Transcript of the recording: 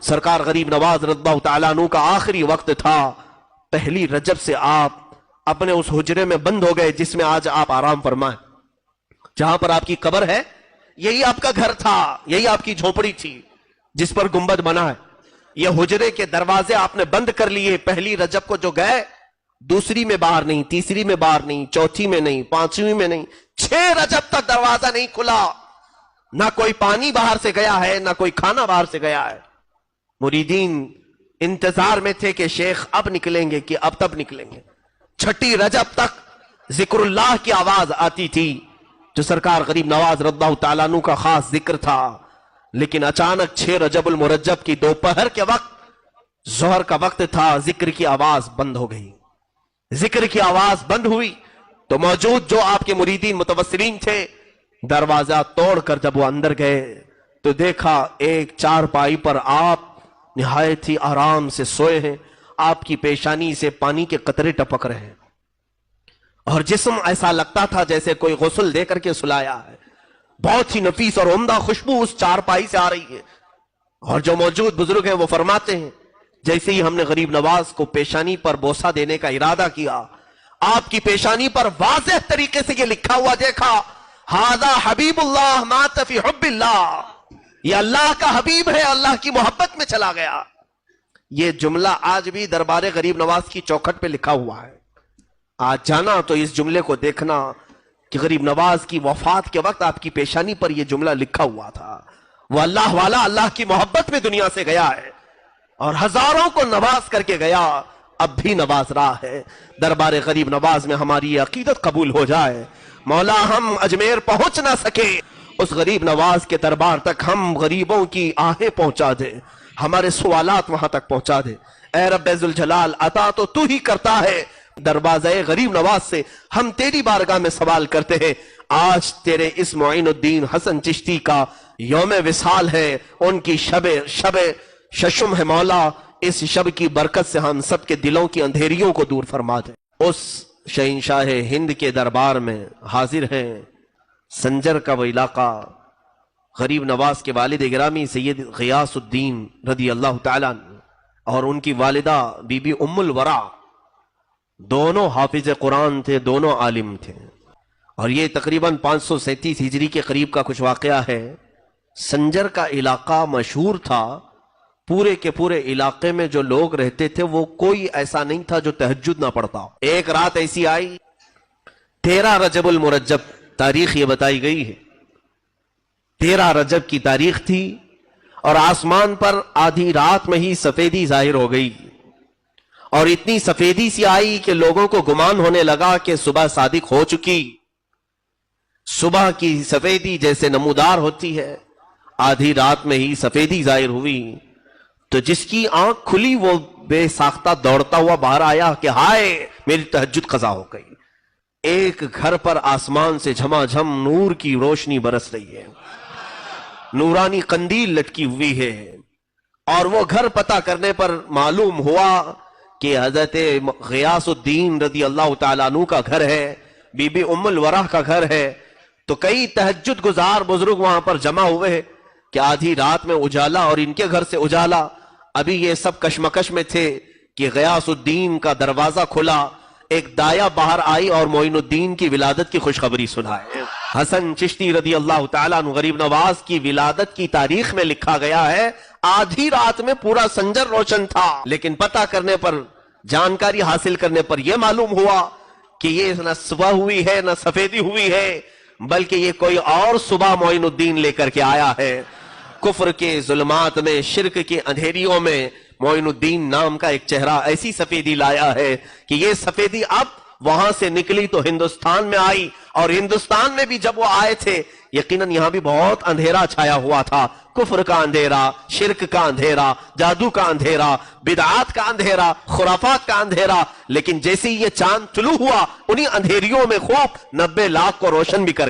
سرکار غریب نواز رضی اللہ تعالیٰ عنہ کا آخری وقت تھا. پہلی رجب سے آپ اپنے اس حجرے میں بند ہو گئے جس میں آج آپ آرام فرمائیں. جہاں پر آپ کی قبر ہے یہی آپ کا گھر تھا, یہی آپ کی جھونپڑی تھی جس پر گنبد بنا ہے. یہ حجرے کے دروازے آپ نے بند کر لیے. پہلی رجب کو جو گئے, دوسری میں باہر نہیں, تیسری میں باہر نہیں, چوتھی میں نہیں, پانچویں میں نہیں, 6 رجب تک دروازہ نہیں کھلا. نہ کوئی پانی باہر سے گیا ہے, نہ کوئی کھانا باہر سے گیا ہے. مریدین انتظار میں تھے کہ شیخ اب نکلیں گے کہ اب تب نکلیں گے. 6 رجب تک ذکر اللہ کی آواز آتی تھی جو سرکار غریب نواز رضی اللہ تعالیٰ عنہ کا خاص ذکر تھا. لیکن اچانک 6 رجب المرجب کی دوپہر کے وقت, ظہر کا وقت تھا, ذکر کی آواز بند ہو گئی. ذکر کی آواز بند ہوئی تو موجود جو آپ کے مریدین متوسلین تھے, دروازہ توڑ کر جب وہ اندر گئے تو دیکھا ایک چارپائی پر آپ نہایت ہی آرام سے سوئے ہیں. آپ کی پیشانی سے پانی کے قطرے ٹپک رہے ہیں اور جسم ایسا لگتا تھا جیسے کوئی غسل دے کر کے سلایا ہے. بہت ہی نفیس اور عمدہ خوشبو اس چارپائی سے آ رہی ہے. اور جو موجود بزرگ ہیں وہ فرماتے ہیں جیسے ہی ہم نے غریب نواز کو پیشانی پر بوسہ دینے کا ارادہ کیا, آپ کی پیشانی پر واضح طریقے سے یہ لکھا ہوا دیکھا, ھذا حبیب اللہ مات فی حب اللہ. یہ اللہ کا حبیب ہے, اللہ کی محبت میں چلا گیا. یہ جملہ آج بھی دربار غریب نواز کی چوکھٹ پہ لکھا ہوا ہے. آج جانا تو اس جملے کو دیکھنا کہ غریب نواز کی وفات کے وقت آپ کی پیشانی پر یہ جملہ لکھا ہوا تھا. وہ اللہ والا اللہ کی محبت میں دنیا سے گیا ہے اور ہزاروں کو نواز کر کے گیا, اب بھی نواز رہا ہے. دربار غریب نواز میں ہماری یہ عقیدت قبول ہو جائے. مولا ہم اجمیر پہنچ نہ سکے, اس غریب نواز کے دربار تک ہم غریبوں کی آہیں پہنچا دے, ہمارے سوالات وہاں تک پہنچا دے. اے رب ذوالجلال, عطا تو ہی کرتا ہے. دروازہ غریب نواز سے ہم تیری بارگاہ میں سوال کرتے ہیں. آج تیرے اس معین الدین حسن چشتی کا یوم وصال ہے, ان کی شب ششم ہے. مولا اس شب کی برکت سے ہم سب کے دلوں کی اندھیریوں کو دور فرما دے. اس شہنشاہ ہند کے دربار میں حاضر ہیں سنجر کا وہ علاقہ. غریب نواز کے والد گرامی سید غیاث الدین رضی اللہ تعالیٰ اور ان کی والدہ بی بی ام الورا, دونوں حافظ قرآن تھے, دونوں عالم تھے. اور یہ تقریباً 537 ہجری کے قریب کا کچھ واقعہ ہے. سنجر کا علاقہ مشہور تھا, پورے کے پورے علاقے میں جو لوگ رہتے تھے وہ کوئی ایسا نہیں تھا جو تہجد نہ پڑھتا. ایک رات ایسی آئی, 13 رجب المرجب تاریخ یہ بتائی گئی ہے, 13 رجب کی تاریخ تھی اور آسمان پر آدھی رات میں ہی سفیدی ظاہر ہو گئی اور اتنی سفیدی سی آئی کہ لوگوں کو گمان ہونے لگا کہ صبح صادق ہو چکی. صبح کی سفیدی جیسے نمودار ہوتی ہے, آدھی رات میں ہی سفیدی ظاہر ہوئی تو جس کی آنکھ کھلی وہ بے ساختہ دوڑتا ہوا باہر آیا کہ ہائے میری تہجد قضا ہو گئی. ایک گھر پر آسمان سے جھما جھم نور کی روشنی برس رہی ہے, نورانی قندیل لٹکی ہوئی ہے. اور وہ گھر پتہ کرنے پر معلوم ہوا کہ حضرت غیاث الدین رضی اللہ تعالیٰ عنہ کا گھر ہے, بی بی ام الورا کا گھر ہے. تو کئی تہجد گزار بزرگ وہاں پر جمع ہوئے کہ آدھی رات میں اجالا اور ان کے گھر سے اجالا. ابھی یہ سب کشمکش میں تھے کہ غیاث الدین کا دروازہ کھلا, ایک دایا باہر آئی اور معین الدین کی ولادت کی خوشخبری سنائے. حسن چشتی رضی اللہ تعالیٰ عنہ غریب نواز کی ولادت کی تاریخ میں لکھا گیا ہے آدھی رات میں پورا سنجر روشن تھا. لیکن پتہ کرنے پر, جانکاری حاصل کرنے پر یہ معلوم ہوا کہ یہ نہ صبح ہوئی ہے نہ سفیدی ہوئی ہے, بلکہ یہ کوئی اور صبح معین الدین لے کر کے آیا ہے. کفر کے ظلمات میں, شرک کے اندھیریوں میں معین الدین نام کا ایک چہرہ ایسی سفیدی لایا ہے کہ یہ سفیدی اب وہاں سے نکلی تو ہندوستان میں آئی. اور ہندوستان میں بھی جب وہ آئے تھے یقیناً یہاں بھی بہت اندھیرا چھایا ہوا تھا, کفر کا اندھیرا, شرک کا اندھیرا, جادو کا اندھیرا, بدعات کا اندھیرا, خرافات کا اندھیرا. لیکن جیسے ہی یہ چاند طلوع ہوا انہی اندھیریوں میں خوب 90 لاکھ کو روشن بھی کر